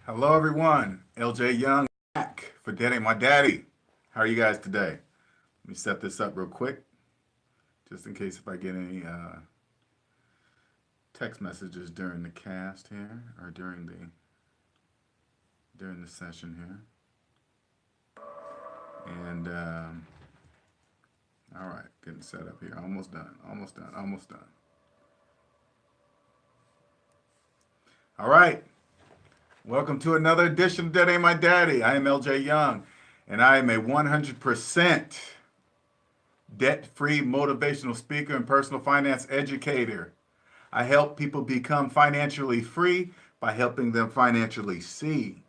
Hello, everyone. LJ Young back for Debt Ain't My Daddy. How are you guys today? Let me set this up real quick, just in case if I get any text messages during the cast here or during the session here. And all right, getting set up here. Almost done. Almost done. Almost done. All right. Welcome to another edition of Debt Ain't My Daddy. I am LJ Young, and I am a 100% debt-free motivational speaker and personal finance educator. I help people become financially free by helping them financially see.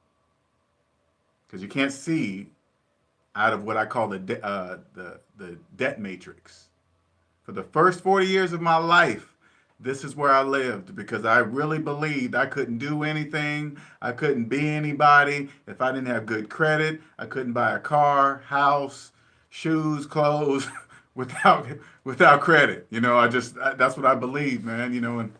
Because you can't see out of what I call the debt matrix. For the first 40 years of my life, this is where I lived because I really believed I couldn't do anything. I couldn't be anybody if I didn't have good credit. I couldn't buy a car, house, shoes, clothes without credit. That's what I believed, man.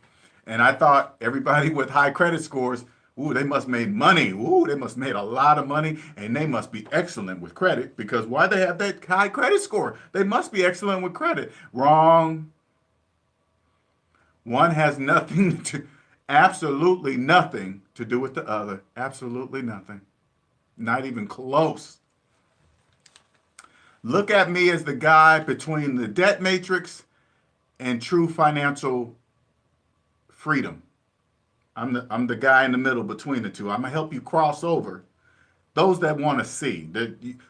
And I thought everybody with high credit scores, ooh, they must made money. Ooh, they must made a lot of money, and they must be excellent with credit because why they have that high credit score? They must be excellent with credit. Wrong. One has absolutely nothing to do with the other. Absolutely nothing. Not even close. Look at me as the guy between the debt matrix and true financial freedom. I'm the guy in the middle between the two. I'm gonna help you cross over. Those that want to see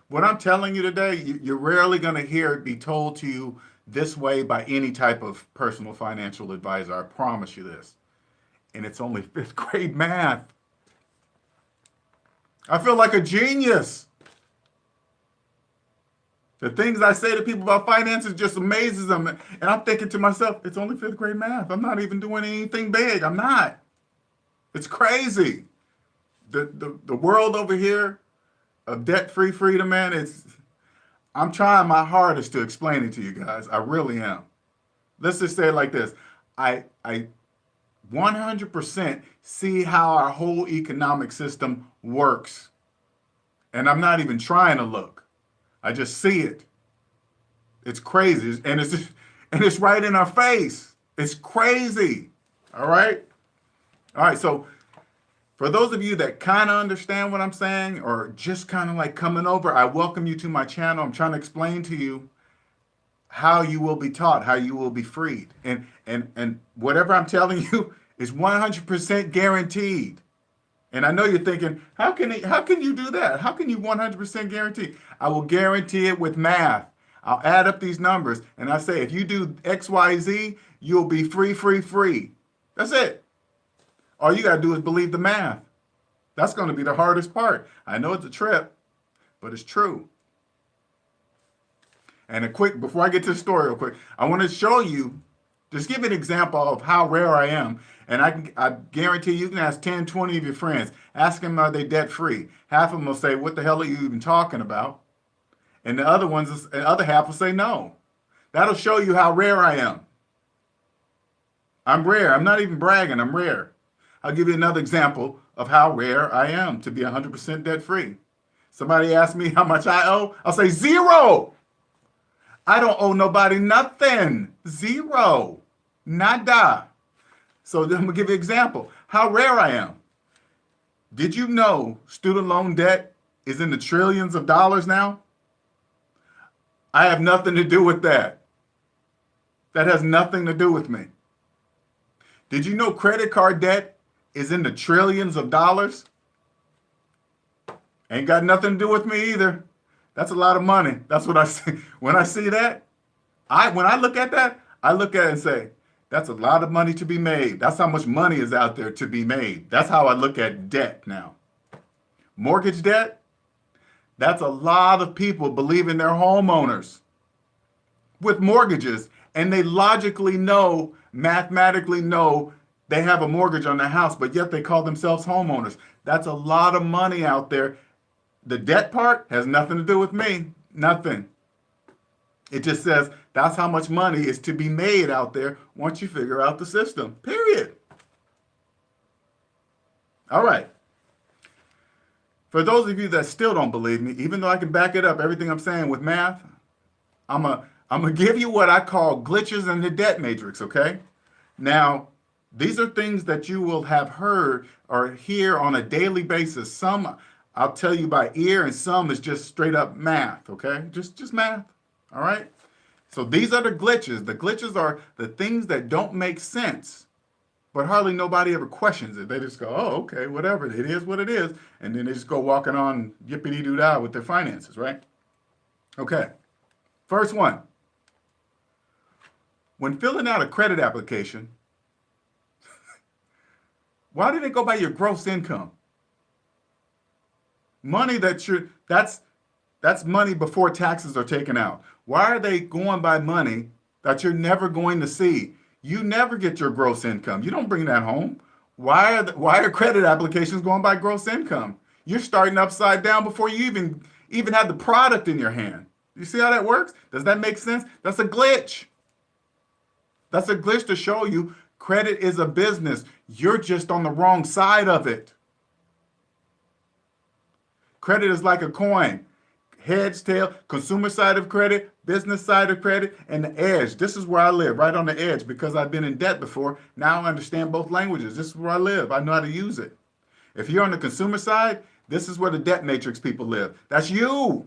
what I'm telling you today, you're rarely gonna hear it be told to you this way by any type of personal financial advisor. I promise you this. And it's only fifth grade math. I feel like a genius. The things I say to people about finances just amazes them. And I'm thinking to myself, it's only fifth grade math. I'm not even doing anything big. I'm not. It's crazy. The world over here of debt-free freedom, man, I'm trying my hardest to explain it to you guys. I really am. Let's just say it like this. I 100% see how our whole economic system works. And I'm not even trying to look. I just see it. It's crazy. And it's right in our face. It's crazy. All right? All right, so for those of you that kind of understand what I'm saying or just kind of like coming over, I welcome you to my channel. I'm trying to explain to you how you will be taught, how you will be freed. And whatever I'm telling you is 100% guaranteed. And I know you're thinking, how can you do that? How can you 100% guarantee? I will guarantee it with math. I'll add up these numbers and I say, if you do X, Y, Z, you'll be free, free, free. That's it. All you got to do is believe the math. That's going to be the hardest part. I know it's a trip, but it's true. And before I get to the story real quick, I want to show you, just give an example of how rare I am. And I guarantee you can ask 10, 20 of your friends. Ask them, are they debt free? Half of them will say, what the hell are you even talking about? And the other half will say no. That'll show you how rare I am. I'm rare. I'm not even bragging. I'm rare. I'll give you another example of how rare I am to be 100% debt free. Somebody asks me how much I owe. I'll say zero. I don't owe nobody nothing. Zero. Nada. So then I'm going to give you an example. How rare I am. Did you know student loan debt is in the trillions of dollars now? I have nothing to do with that. That has nothing to do with me. Did you know credit card debt is in the trillions of dollars? Ain't got nothing to do with me either. That's a lot of money. That's what I see. When I see that, when I look at that, I look at it and say, that's a lot of money to be made. That's how much money is out there to be made. That's how I look at debt now. Mortgage debt, that's a lot of people believing they're homeowners with mortgages, and they logically know, mathematically know they have a mortgage on their house, but yet they call themselves homeowners. That's a lot of money out there. The debt part has nothing to do with me. Nothing. It just says that's how much money is to be made out there once you figure out the system. Period. All right. For those of you that still don't believe me, even though I can back it up, everything I'm saying with math, I'm gonna give you what I call glitches in the debt matrix, okay? Now, these are things that you will have heard or hear on a daily basis. Some I'll tell you by ear, and some is just straight up math, okay? Just math. All right? So these are the glitches. The glitches are the things that don't make sense, but hardly nobody ever questions it. They just go, oh, okay, whatever. It is what it is. And then they just go walking on yippity doo dah with their finances, right? Okay. First one. When filling out a credit application, why did it go by your gross income? Money that's money before taxes are taken out. Why are they going by money that you're never going to see? You never get your gross income. You don't bring that home. Why are credit applications going by gross income? You're starting upside down before you even have the product in your hand. You see how that works? Does that make sense? That's a glitch. That's a glitch to show you credit is a business. You're just on the wrong side of it. Credit is like a coin. Heads, tail, consumer side of credit, business side of credit, and the edge. This is where I live, right on the edge, because I've been in debt before. Now I understand both languages. This is where I live. I know how to use it. If you're on the consumer side, this is where the debt matrix people live. That's you.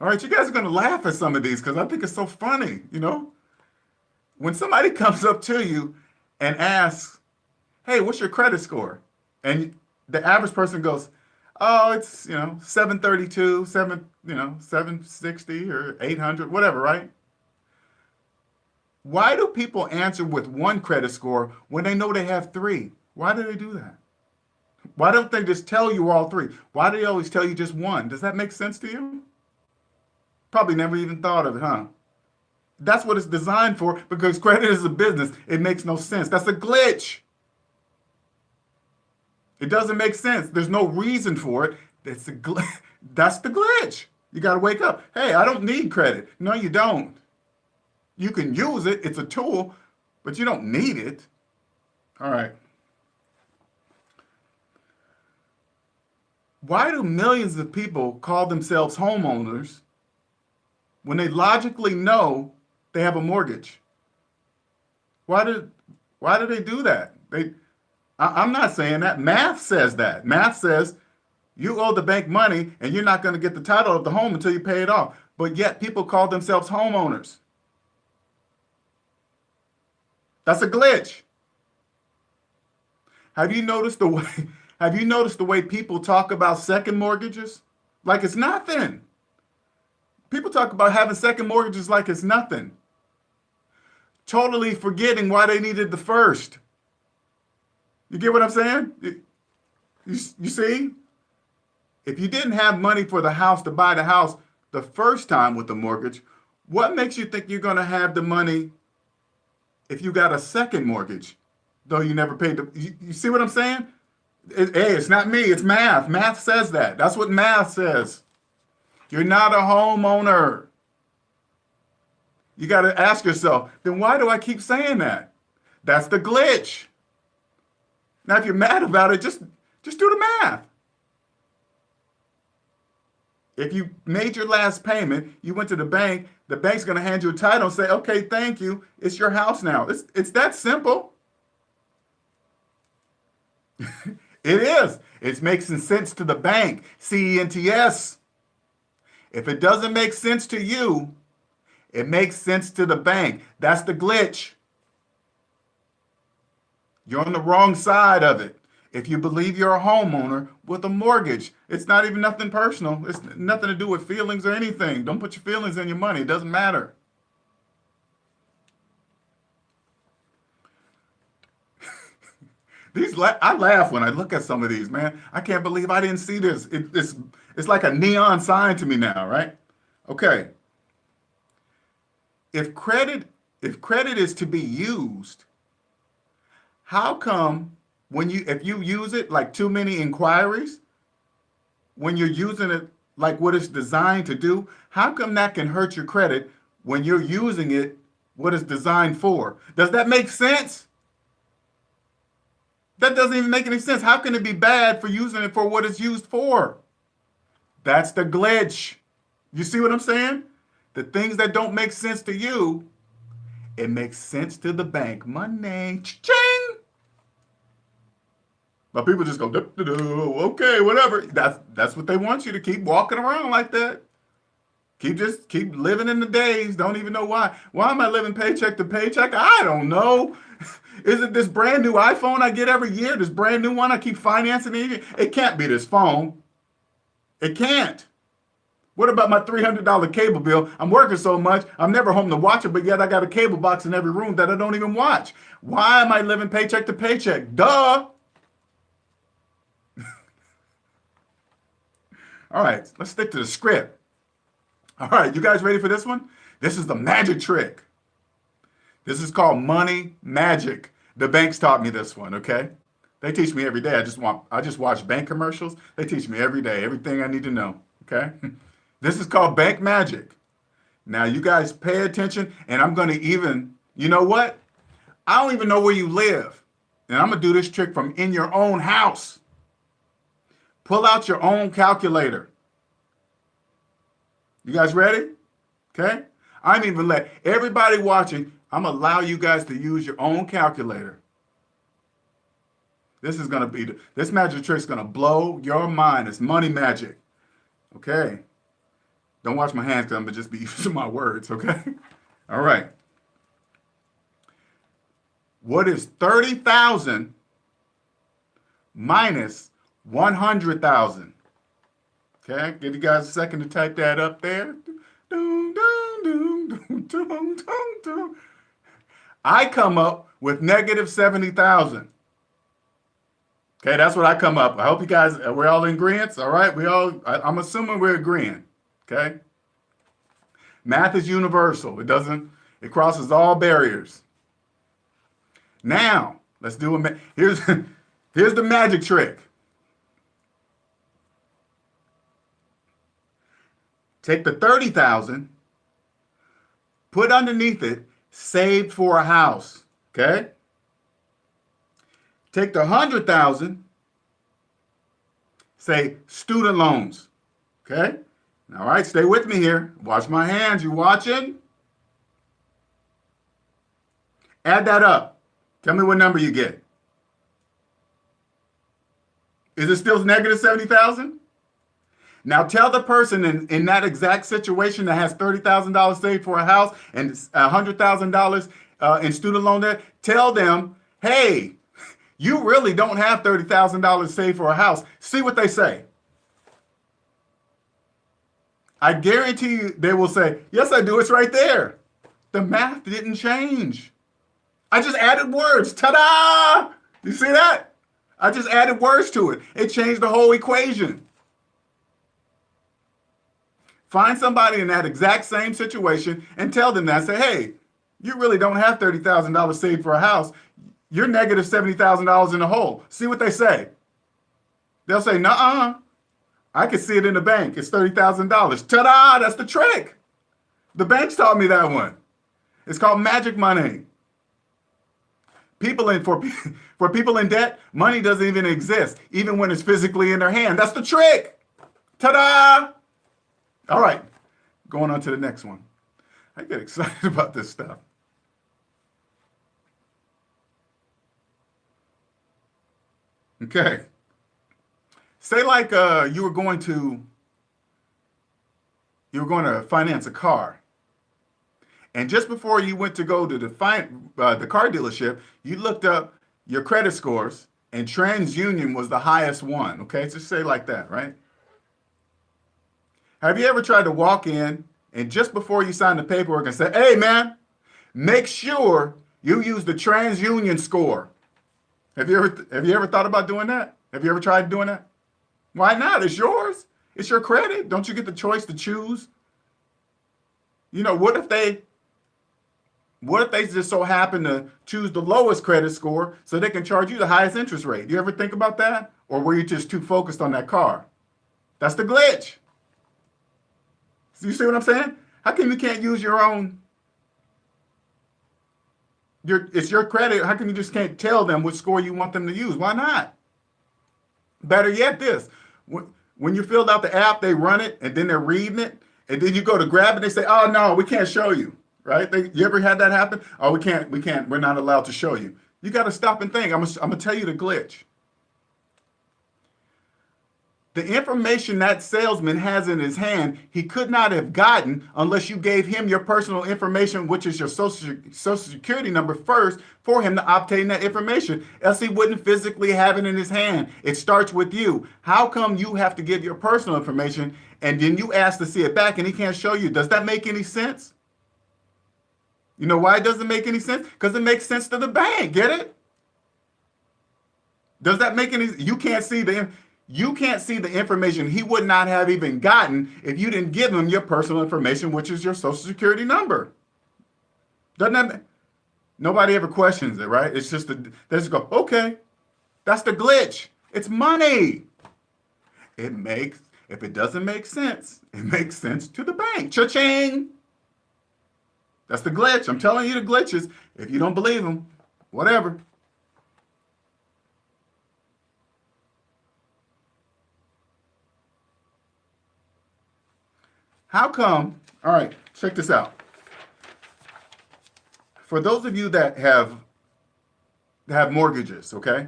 All right, you guys are going to laugh at some of these because I think it's so funny, you know? When somebody comes up to you and asks, hey, what's your credit score? And the average person goes, oh, it's, 732, 760 or 800, whatever, right? Why do people answer with one credit score when they know they have three? Why do they do that? Why don't they just tell you all three? Why do they always tell you just one? Does that make sense to you? Probably never even thought of it, huh? That's what it's designed for, because credit is a business. It makes no sense. That's a glitch. It doesn't make sense. There's no reason for it. That's the glitch. You got to wake up. Hey, I don't need credit. No, you don't. You can use it. It's a tool, but you don't need it. All right. Why do millions of people call themselves homeowners when they logically know they have a mortgage? Why do they do that? I'm not saying that. Math says that. Math says you owe the bank money and you're not going to get the title of the home until you pay it off. But yet people call themselves homeowners. That's a glitch. Have you noticed the way people talk about second mortgages? Like it's nothing. People talk about having second mortgages like it's nothing. Totally forgetting why they needed the first. You get what I'm saying? You see? If you didn't have money for the house to buy the house the first time with the mortgage, what makes you think you're going to have the money if you got a second mortgage, though you never paid you see what I'm saying? Hey, it's not me, it's math. Math says that. That's what math says. You're not a homeowner. You got to ask yourself, then why do I keep saying that? That's the glitch. Now, if you're mad about it, just do the math. If you made your last payment, you went to the bank's going to hand you a title and say, okay, thank you. It's your house now. It's that simple. It is. It's making sense to the bank. CENTS. If it doesn't make sense to you, it makes sense to the bank. That's the glitch. You're on the wrong side of it. If you believe you're a homeowner with a mortgage, it's not even nothing personal. It's nothing to do with feelings or anything. Don't put your feelings in your money. It doesn't matter. I laugh when I look at some of these, man. I can't believe I didn't see this. It's like a neon sign to me now, right? Okay. If credit is to be used, how come if you use it like too many inquiries, when you're using it like what it's designed to do, how come that can hurt your credit when you're using it what it's designed for. Does that make sense? That doesn't even make any sense. How can it be bad for using it for what it's used for? That's the glitch. You see what I'm saying? The things that don't make sense to you, it makes sense to the bank. Money. Ching! But people just go, okay, whatever. That's what they want you to keep walking around like that. Keep living in the days. Don't even know why. Why am I living paycheck to paycheck? I don't know. Is it this brand new iPhone I get every year? This brand new one I keep financing? It can't be this phone. It can't. What about my $300 cable bill? I'm working so much, I'm never home to watch it, but yet I got a cable box in every room that I don't even watch. Why am I living paycheck to paycheck? Duh. All right, let's stick to the script. All right, you guys ready for this one? This is the magic trick. This is called money magic. The banks taught me this one, okay? They teach me every day. I just watch bank commercials. They teach me every day, everything I need to know, okay? This is called bank magic. Now, you guys pay attention, and I'm going to even, you know what? I don't even know where you live. And I'm going to do this trick from in your own house. Pull out your own calculator. You guys ready? Okay? I'm even let everybody watching, I'm going to allow you guys to use your own calculator. This is going to be, this magic trick is going to blow your mind. It's money magic. Okay? Don't watch my hands because I'm going to just be using my words, okay? All right. What is 30,000 minus 100,000? Okay, give you guys a second to type that up there. I come up with negative 70,000. Okay, that's what I come up. I hope you guys, we're all in agreement. All right, I'm assuming we're agreeing. Okay. Math is universal. It crosses all barriers. Now, let's do here's the magic trick. Take the 30,000, put underneath it, saved for a house. Okay? Take the 100,000, say student loans. Okay? All right, stay with me here. Watch my hands. You watching? Add that up. Tell me what number you get. Is it still negative 70,000? Now tell the person in that exact situation that has $30,000 saved for a house and $100,000 in student loan debt, tell them, hey, you really don't have $30,000 saved for a house. See what they say. I guarantee you they will say, yes, I do. It's right there. The math didn't change. I just added words. Ta-da! You see that? I just added words to it. It changed the whole equation. Find somebody in that exact same situation and tell them that. Say, hey, you really don't have $30,000 saved for a house. You're negative $70,000 in the hole. See what they say. They'll say, nuh-uh. I can see it in the bank. It's $30,000. Ta-da! That's the trick. The banks taught me that one. It's called magic money. For people in debt, money doesn't even exist, even when it's physically in their hand. That's the trick. Ta-da! All right, going on to the next one. I get excited about this stuff. Okay. Say like you were going to finance a car. And just before you went to go to the car dealership, you looked up your credit scores and TransUnion was the highest one. Okay, just say like that, right? Have you ever tried to walk in and just before you sign the paperwork and say, hey man, make sure you use the TransUnion score? Have you ever thought about doing that? Have you ever tried doing that? Why not? It's yours. It's your credit. Don't you get the choice to choose? You know, what if they just so happen to choose the lowest credit score so they can charge you the highest interest rate? You ever think about that? Or were you just too focused on that car? That's the glitch. So you see what I'm saying? How come you can't use your own It's your credit. How come you just can't tell them which score you want them to use? Why not? Better yet, this. When you filled out the app, they run it and then they're reading it, and then you go to grab it, they say, "Oh no, we can't show you." Right? You ever had that happen? Oh, we can't, we're not allowed to show you. You got to stop and think. I'm gonna tell you the glitch. The information that salesman has in his hand, he could not have gotten unless you gave him your personal information, which is your social security number first, for him to obtain that information. Else he wouldn't physically have it in his hand. It starts with you. How come you have to give your personal information and then you ask to see it back and he can't show you? Does that make any sense? You know why it doesn't make any sense? Because it makes sense to the bank. Get it? Does that make any? You can't see the information he would not have even gotten if you didn't give him your personal information, which is your social security number. Doesn't that? Nobody ever questions it, right? It's just they just go, okay, that's the glitch. It's money. If it doesn't make sense, it makes sense to the bank. Cha-ching. That's the glitch. I'm telling you the glitches. If you don't believe them, whatever. How come? All right, check this out. For those of you that have mortgages, okay?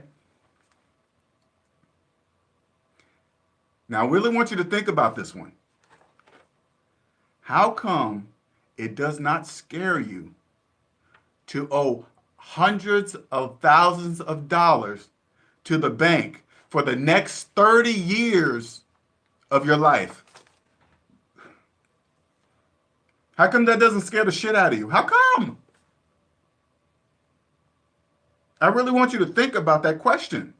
Now, I really want you to think about this one. How come it does not scare you to owe hundreds of thousands of dollars to the bank for the next 30 years of your life? How come that doesn't scare the shit out of you? How come? I really want you to think about that question.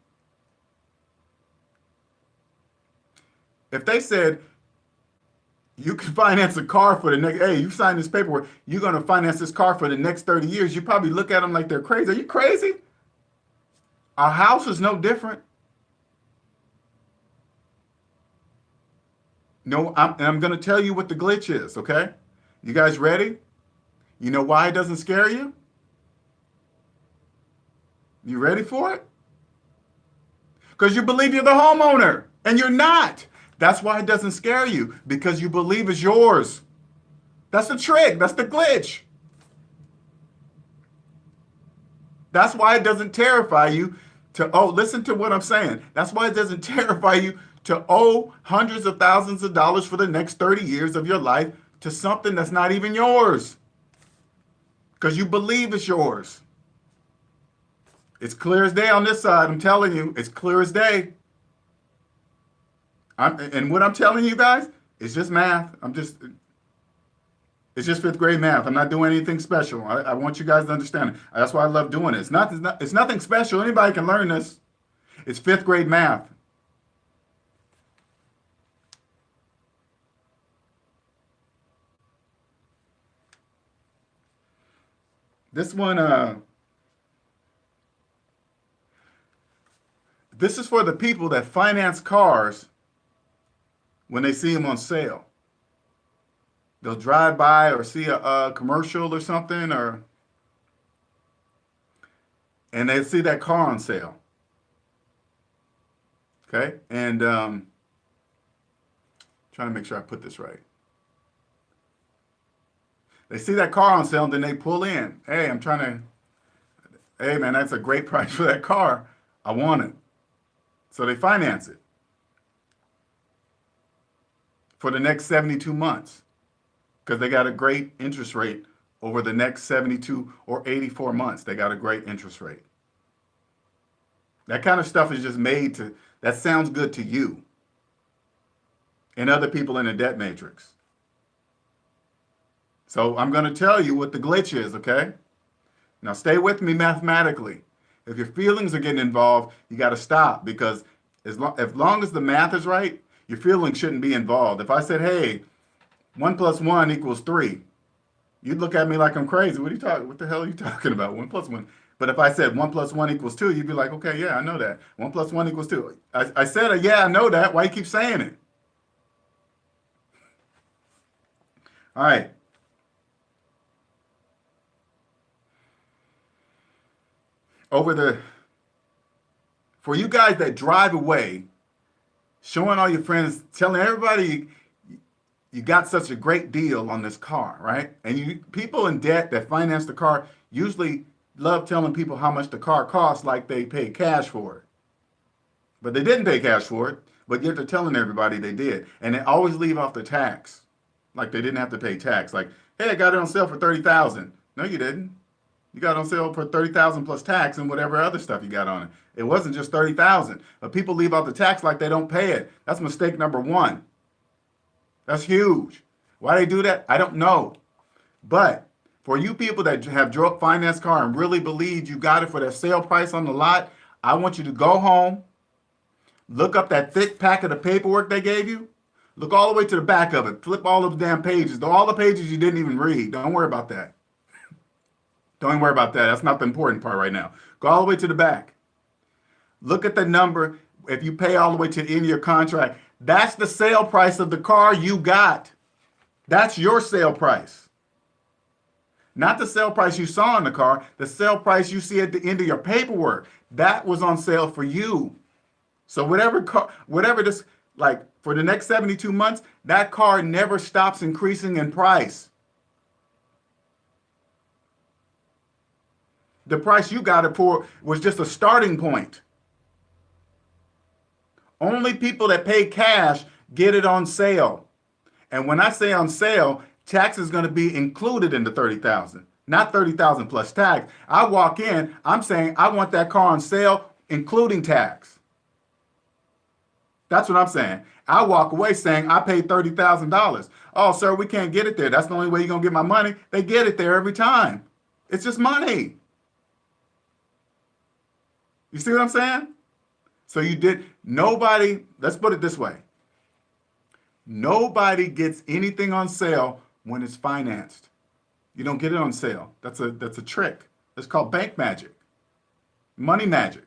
If they said, you can finance a car for the next, hey, you signed this paperwork, you're going to finance this car for the next 30 years, you probably look at them like they're crazy. Are you crazy? Our house is no different. No, I'm going to tell you what the glitch is, okay? You guys ready? You know why it doesn't scare you? You ready for it? Because you believe you're the homeowner, and you're not. That's why it doesn't scare you, because you believe it's yours. That's the trick. That's the glitch. That's why it doesn't terrify you listen to what I'm saying. That's why it doesn't terrify you to owe hundreds of thousands of dollars for the next 30 years of your life to something that's not even yours. Because you believe it's yours. It's clear as day on this side. I'm telling you, it's clear as day. And what I'm telling you guys is just math. It's just fifth grade math. I'm not doing anything special. I want you guys to understand it. That's why I love doing it. It's nothing special. Anybody can learn this. It's fifth grade math. This one, this is for the people that finance cars when they see them on sale. They'll drive by or see a commercial or something, and they see that car on sale. Okay, and trying to make sure I put this right. They see that car on sale, and then they pull in. Hey, hey man, that's a great price for that car. I want it. So they finance it for the next 72 months because they got a great interest rate over the next 72 or 84 months. They got a great interest rate. That kind of stuff is just that sounds good to you and other people in the debt matrix. So I'm going to tell you what the glitch is, okay? Now stay with me mathematically. If your feelings are getting involved, you got to stop because as long as the math is right, your feelings shouldn't be involved. If I said, hey, 1 + 1 = 3, you'd look at me like I'm crazy. What the hell are you talking about? 1 + 1. But if I said 1 + 1 = 2, you'd be like, okay, yeah, I know that. 1 + 1 = 2. I said, yeah, I know that. Why you keep saying it? All right. over the, for you guys that drive away, showing all your friends, telling everybody you got such a great deal on this car, right? And you people in debt that finance the car usually love telling people how much the car costs like they paid cash for it. But they didn't pay cash for it, but yet they're telling everybody they did. And they always leave off the tax. Like they didn't have to pay tax. Like, hey, I got it on sale for $30,000. No, you didn't. You got it on sale for $30,000 plus tax and whatever other stuff you got on it. It wasn't just $30,000. But people leave off the tax like they don't pay it. That's mistake number one. That's huge. Why they do that, I don't know. But for you people that have drove finance car and really believe you got it for that sale price on the lot, I want you to go home, look up that thick packet of paperwork they gave you, look all the way to the back of it, flip all of the damn pages, all the pages you didn't even read. Don't worry about that. Don't even worry about that. That's not the important part right now. Go all the way to the back. Look at the number. If you pay all the way to the end of your contract, that's the sale price of the car you got. That's your sale price. Not the sale price you saw in the car, the sale price you see at the end of your paperwork. That was on sale for you. So whatever this, like for the next 72 months, that car never stops increasing in price. The price you got it for was just a starting point. Only people that pay cash get it on sale. And when I say on sale, tax is going to be included in the $30,000, not $30,000 plus tax. I walk in, I'm saying I want that car on sale, including tax. That's what I'm saying. I walk away saying I paid $30,000. Oh, sir, we can't get it there. That's the only way you're going to get my money. They get it there every time. It's just money. You see what I'm saying? So nobody, let's put it this way. Nobody gets anything on sale when it's financed. You don't get it on sale. That's a trick. It's called bank magic, money magic.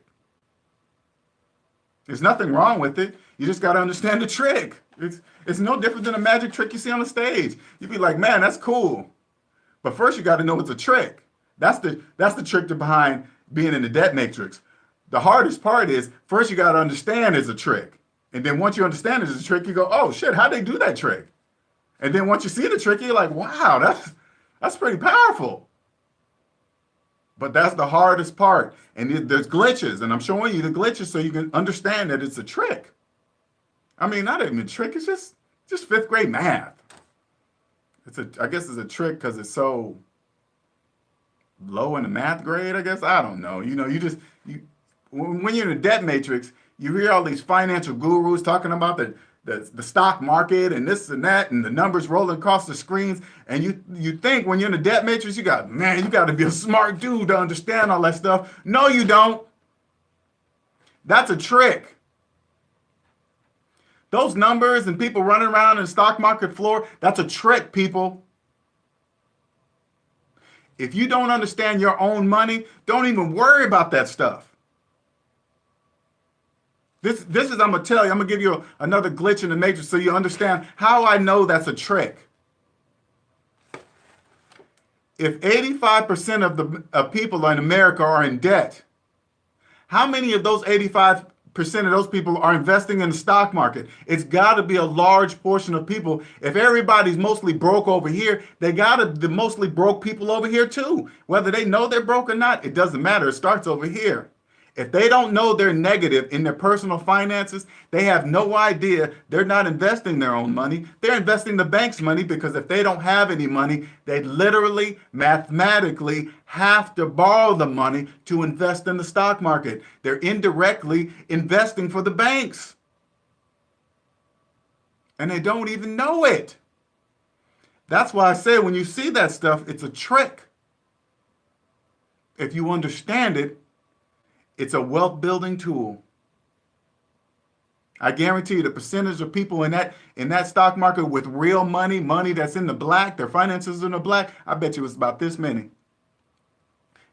There's nothing wrong with it. You just got to understand the trick. It's no different than a magic trick you see on the stage. You'd be like, man, that's cool. But first you got to know it's a trick. That's the trick behind being in the debt matrix. The hardest part is first you got to understand it's a trick. And then once you understand it's a trick, you go, oh shit, how'd they do that trick? And then once you see the trick, you're like, wow, that's pretty powerful. But that's the hardest part. And there's glitches, and I'm showing you the glitches so you can understand that it's a trick. I mean, not even a trick, it's just fifth grade math. I guess it's a trick because it's so low in the math grade, I guess. I don't know. When you're in a debt matrix, you hear all these financial gurus talking about the stock market and this and that and the numbers rolling across the screens. And you think when you're in a debt matrix, you got to be a smart dude to understand all that stuff. No, you don't. That's a trick. Those numbers and people running around in the stock market floor, that's a trick, people. If you don't understand your own money, don't even worry about that stuff. This is, I'm going to tell you, I'm going to give you another glitch in the matrix so you understand how I know that's a trick. If 85% of people in America are in debt, how many of those 85% of those people are investing in the stock market? It's got to be a large portion of people. If everybody's mostly broke over here, they got to be mostly broke people over here too. Whether they know they're broke or not, it doesn't matter. It starts over here. If they don't know they're negative in their personal finances, they have no idea they're not investing their own money. They're investing the bank's money because if they don't have any money, they literally, mathematically have to borrow the money to invest in the stock market. They're indirectly investing for the banks. And they don't even know it. That's why I say when you see that stuff, it's a trick. If you understand it, it's a wealth building tool. I guarantee you the percentage of people in that stock market with real money that's in the black, their finances in the black, I bet you it's about this many.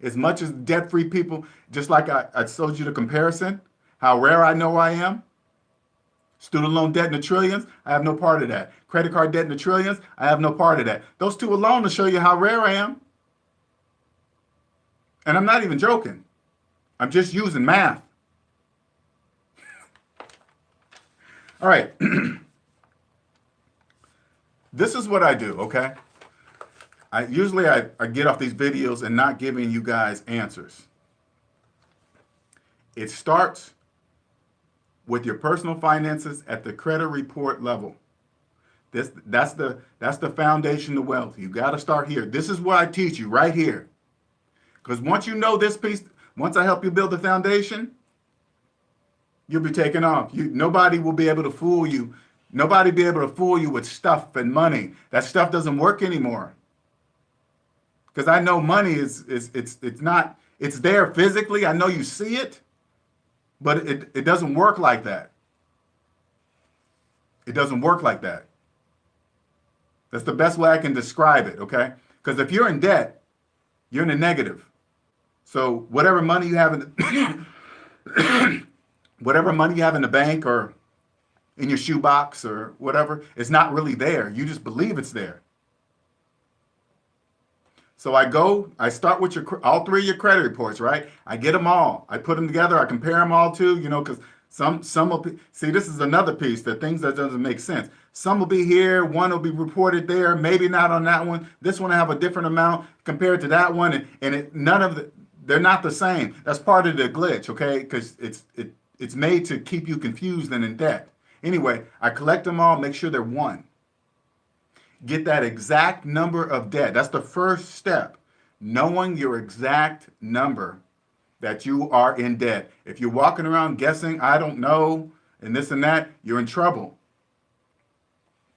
As much as debt-free people, just like I showed you the comparison, how rare I know I am. Student loan debt in the trillions, I have no part of that. Credit card debt in the trillions, I have no part of that. Those two alone will show you how rare I am. And I'm not even joking. I'm just using math. All right. This is what I do, okay? Usually I get off these videos and not giving you guys answers. It starts with your personal finances at the credit report level. That's the foundation of wealth. You got to start here. This is what I teach you right here. Because once you know this piece, once I help you build the foundation, you'll be taken off. Nobody will be able to fool you. Nobody will be able to fool you with stuff and money. That stuff doesn't work anymore. Because I know money it's not, it's there physically. I know you see it, but it doesn't work like that. It doesn't work like that. That's the best way I can describe it, okay? Because if you're in debt, you're in the negative. So whatever money you have in the whatever money you have in the bank or in your shoebox or whatever, it's not really there. You just believe it's there. So I start with all three of your credit reports, right? I get them all. I put them together. I compare them all to, because some will be, see, this is another piece, the things that doesn't make sense. Some will be here, one will be reported there, maybe not on that one. This one will have a different amount compared to that one, and they're not the same. That's part of the glitch, okay? Because it's made to keep you confused and in debt. Anyway, I collect them all, make sure they're one. Get that exact number of debt. That's the first step, knowing your exact number that you are in debt. If you're walking around guessing, I don't know, and this and that, you're in trouble.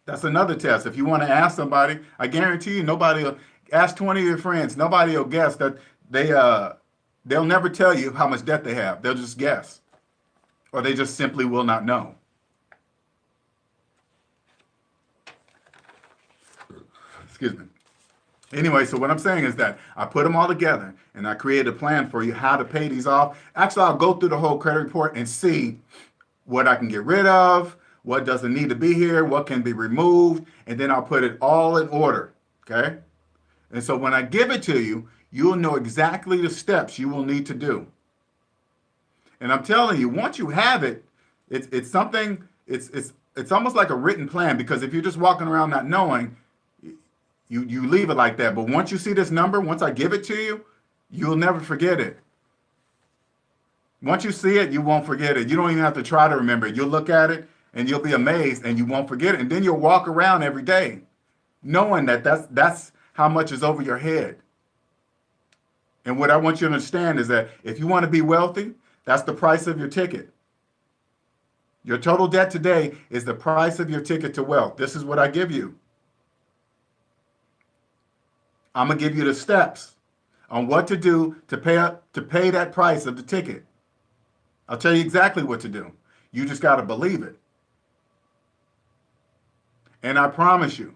That's another test. If you want to ask somebody, I guarantee you nobody will, ask 20 of your friends, nobody will guess that they'll never tell you how much debt they have. They'll just guess. Or they just simply will not know. Excuse me. Anyway, so what I'm saying is that I put them all together and I create a plan for you how to pay these off. Actually, I'll go through the whole credit report and see what I can get rid of, what doesn't need to be here, what can be removed, and then I'll put it all in order, okay? And so when I give it to you, you'll know exactly the steps you will need to do. And I'm telling you, once you have it, it's something, it's almost like a written plan, because if you're just walking around not knowing, you leave it like that. But once you see this number, once I give it to you, you'll never forget it. Once you see it, you won't forget it. You don't even have to try to remember it. You'll look at it and you'll be amazed and you won't forget it. And then you'll walk around every day knowing that that's how much is over your head. And what I want you to understand is that if you want to be wealthy, that's the price of your ticket. Your total debt today is the price of your ticket to wealth. This is what I give you. I'm going to give you the steps on what to do to pay that price of the ticket. I'll tell you exactly what to do. You just got to believe it. And I promise you,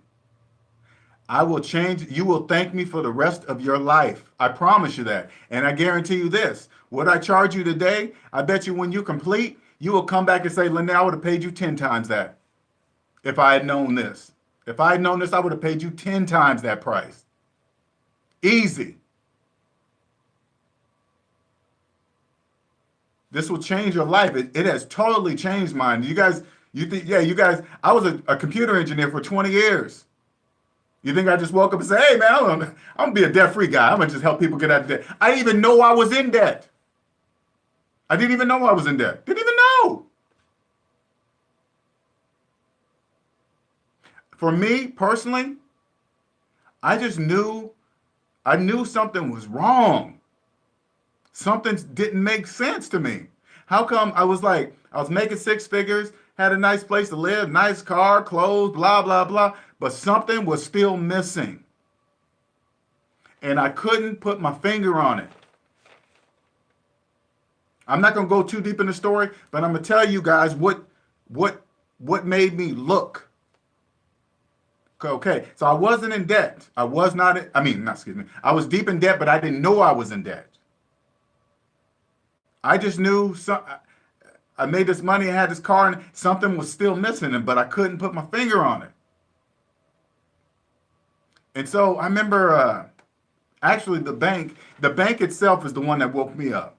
I will change. You will thank me for the rest of your life. I promise you that. And I guarantee you this. What I charge you today, I bet you when you complete, you will come back and say, Lynette, I would have paid you 10 times that if I had known this. If I had known this, I would have paid you 10 times that price. Easy. This will change your life. It has totally changed mine. You guys, I was a computer engineer for 20 years. You think I just woke up and say, hey man, I'm gonna be a debt-free guy. I'm gonna just help people get out of debt. I didn't even know I was in debt. I didn't even know I was in debt. Didn't even know. For me personally, I knew something was wrong. Something didn't make sense to me. How come I was making six figures, had a nice place to live, nice car, clothes, blah, blah, blah, but something was still missing. And I couldn't put my finger on it. I'm not going to go too deep in the story, but I'm going to tell you guys what made me look. Okay, so I wasn't in debt. I was I was deep in debt, but I didn't know I was in debt. I just knew I made this money, I had this car, and something was still missing, but I couldn't put my finger on it. And so I remember, actually the bank itself is the one that woke me up.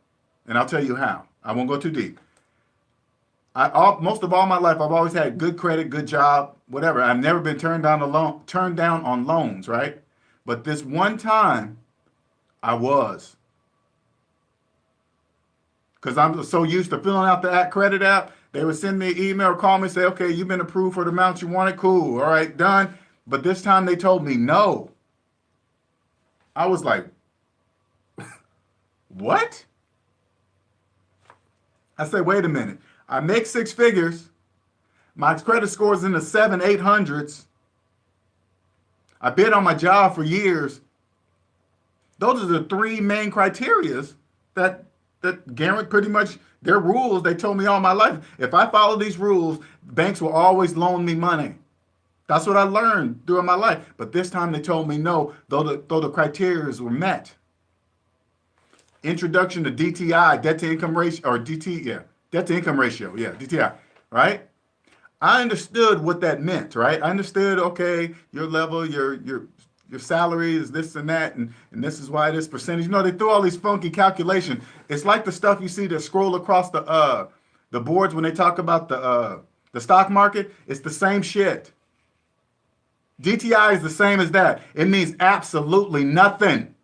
And I'll tell you how. I won't go too deep. Most of all my life, I've always had good credit, good job, whatever. I've never been turned down on loans, right? But this one time, I was. Because I'm so used to filling out the credit app. They would send me an email or call me and say, okay, you've been approved for the amount you wanted. Cool. All right, done. But this time they told me no. I was like, what? I said, wait a minute. I make six figures. My credit score is in the 700s, 800s. I bid on my job for years. Those are the three main criterias that guarantee pretty much their rules. They told me all my life, if I follow these rules, banks will always loan me money. That's what I learned throughout my life. But this time they told me no, though the criteria were met. Introduction to DTI, debt to income ratio, or DT, yeah, debt to income ratio, yeah, DTI, right? I understood what that meant, right? I understood, okay, your level, your salary is this and that, and this is why this percentage. You know, they threw all these funky calculations. It's like the stuff you see that scroll across the boards when they talk about the stock market. It's the same shit. DTI is the same as that. It means absolutely nothing.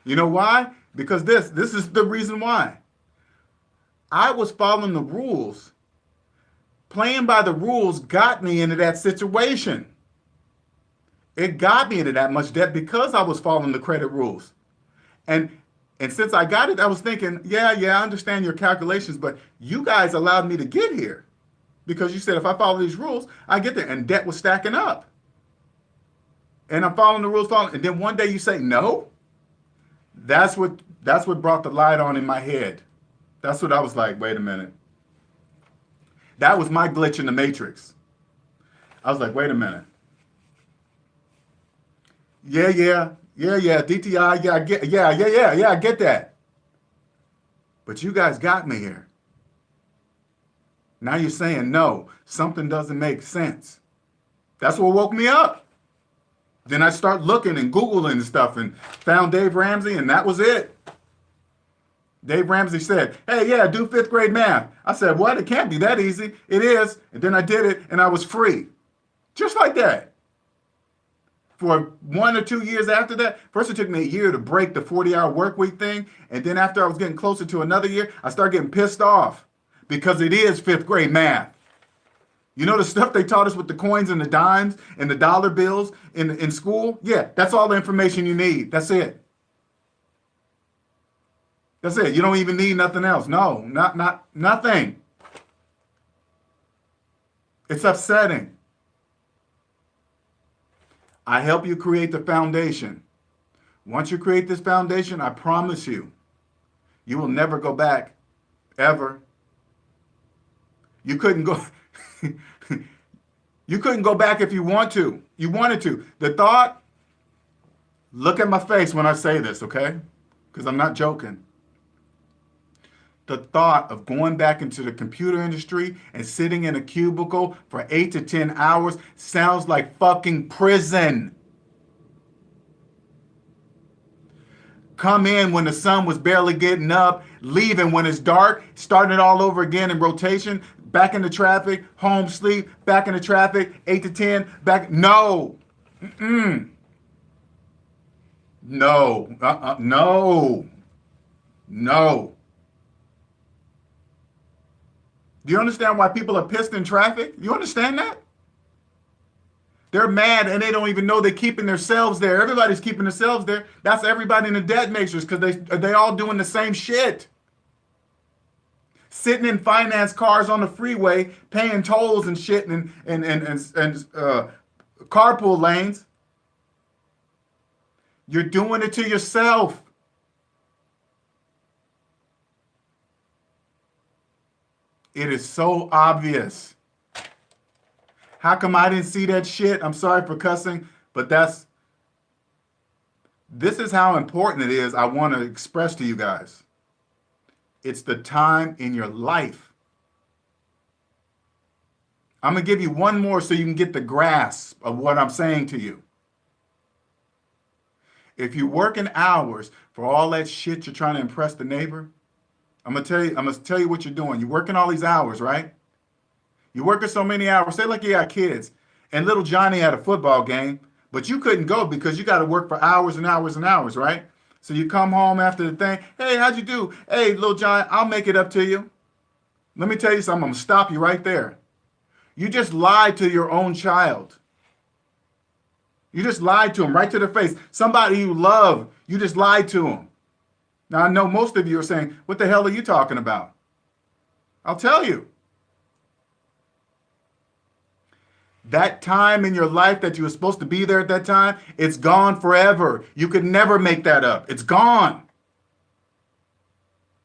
You know why? Because this is the reason why. I was following the rules. Playing by the rules got me into that situation. It got me into that much debt because I was following the credit rules. And since I got it, I was thinking, yeah, I understand your calculations, but you guys allowed me to get here because you said if I follow these rules, I get there. And debt was stacking up. And I'm following the rules, and then one day you say no. That's what brought the light on in my head. That's what I was like, wait a minute. That was my glitch in the matrix. I was like, wait a minute. Yeah, DTI, I get that. But you guys got me here. Now you're saying no, something doesn't make sense. That's what woke me up. Then I start looking and Googling and stuff and found Dave Ramsey, and that was it. Dave Ramsey said, hey, yeah, do 5th grade math. I said, what? It can't be that easy. It is. And then I did it, and I was free. Just like that. For 1 or 2 years after that, first it took me a year to break the 40-hour work week thing, and then after I was getting closer to another year, I started getting pissed off because it is 5th grade math. You know the stuff they taught us with the coins and the dimes and the dollar bills in school? Yeah, that's all the information you need. That's it. That's it. You don't even need nothing else. No, nothing. It's upsetting. I help you create the foundation. Once you create this foundation, I promise you, you will never go back, ever. You couldn't go. You couldn't go back if you want to. You wanted to. The thought, look at my face when I say this, okay? Because I'm not joking. The thought of going back into the computer industry and sitting in a cubicle for 8 to 10 hours sounds like fucking prison. Come in when the sun was barely getting up, leaving when it's dark, starting it all over again in rotation, back into traffic, home sleep, back into traffic, 8 to 10, back. No. Mm-mm. No. No. No. Do you understand why people are pissed in traffic? You understand that? They're mad and they don't even know they're keeping themselves there. Everybody's keeping themselves there. That's everybody in the debt matrix because they all doing the same shit. Sitting in finance cars on the freeway, paying tolls and shit and carpool lanes. You're doing it to yourself. It is so obvious. How come I didn't see that shit? I'm sorry for cussing, but this is how important it is. I want to express to you guys. It's the time in your life. I'm going to give you one more so you can get the grasp of what I'm saying to you. If you're working hours for all that shit you're trying to impress the neighbor, I'm gonna tell you what you're doing. You're working all these hours, right? You're working so many hours. Say like you got kids, and little Johnny had a football game, but you couldn't go because you got to work for hours and hours and hours, right? So you come home after the thing. Hey, how'd you do? Hey, little John, I'll make it up to you. Let me tell you something. I'm gonna stop you right there. You just lied to your own child. You just lied to him right to their face. Somebody you love, you just lied to him. Now, I know most of you are saying, what the hell are you talking about? I'll tell you. That time in your life that you were supposed to be there at that time, it's gone forever. You could never make that up. It's gone.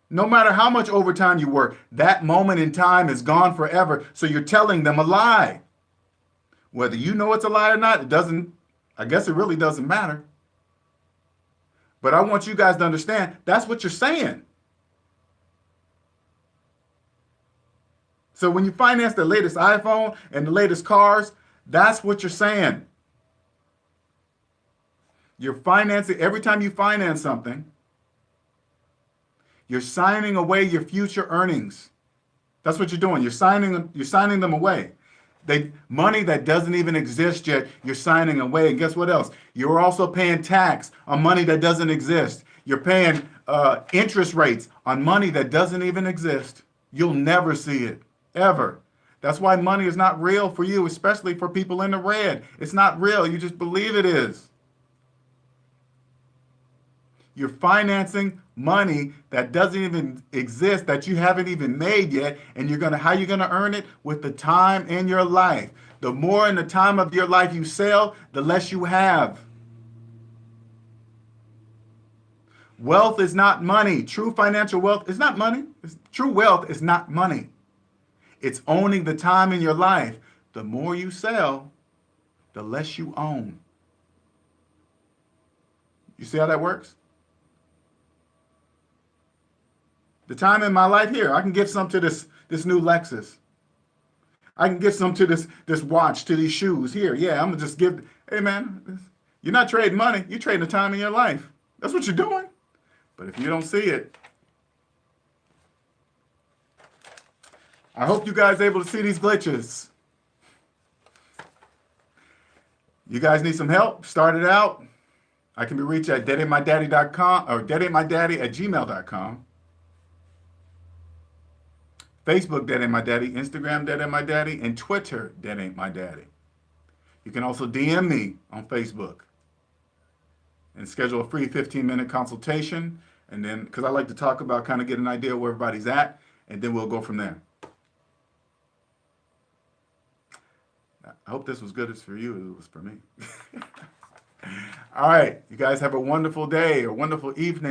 No matter how much overtime you work, that moment in time is gone forever. So you're telling them a lie. Whether you know it's a lie or not, I guess it really doesn't matter. But I want you guys to understand, that's what you're saying. So when you finance the latest iPhone and the latest cars, that's what you're saying. You're financing, every time you finance something, you're signing away your future earnings. That's what you're doing. You're signing them away. Money that doesn't even exist yet, you're signing away. And guess what else? You're also paying tax on money that doesn't exist. You're paying interest rates on money that doesn't even exist. You'll never see it, ever. That's why money is not real for you, especially for people in the red. It's not real. You just believe it is. You're financing money that doesn't even exist, that you haven't even made yet, and how you're gonna earn it? With the time in your life. The more in the time of your life you sell, the less you have. Wealth is not money. True financial wealth is not money. True wealth is not money. It's owning the time in your life. The more you sell, the less you own. You see how that works? The time in my life here, I can give some to this new Lexus. I can give some to this watch, to these shoes here. Yeah, I'm gonna just give. Hey man, you're not trading money. You're trading the time in your life. That's what you're doing. But if you don't see it, I hope you guys are able to see these glitches. You guys need some help? Start it out. I can be reached at DebtAintMyDaddy.com or DebtAintMyDaddy@gmail.com. Facebook, DebtAintMyDaddy, Instagram, DebtAintMyDaddy, and Twitter, DebtAintMyDaddy. You can also DM me on Facebook and schedule a free 15-minute consultation. And then, because I like to talk about, kind of get an idea where everybody's at, and then we'll go from there. I hope this was good as for you as it was for me. All right. You guys have a wonderful day or wonderful evening.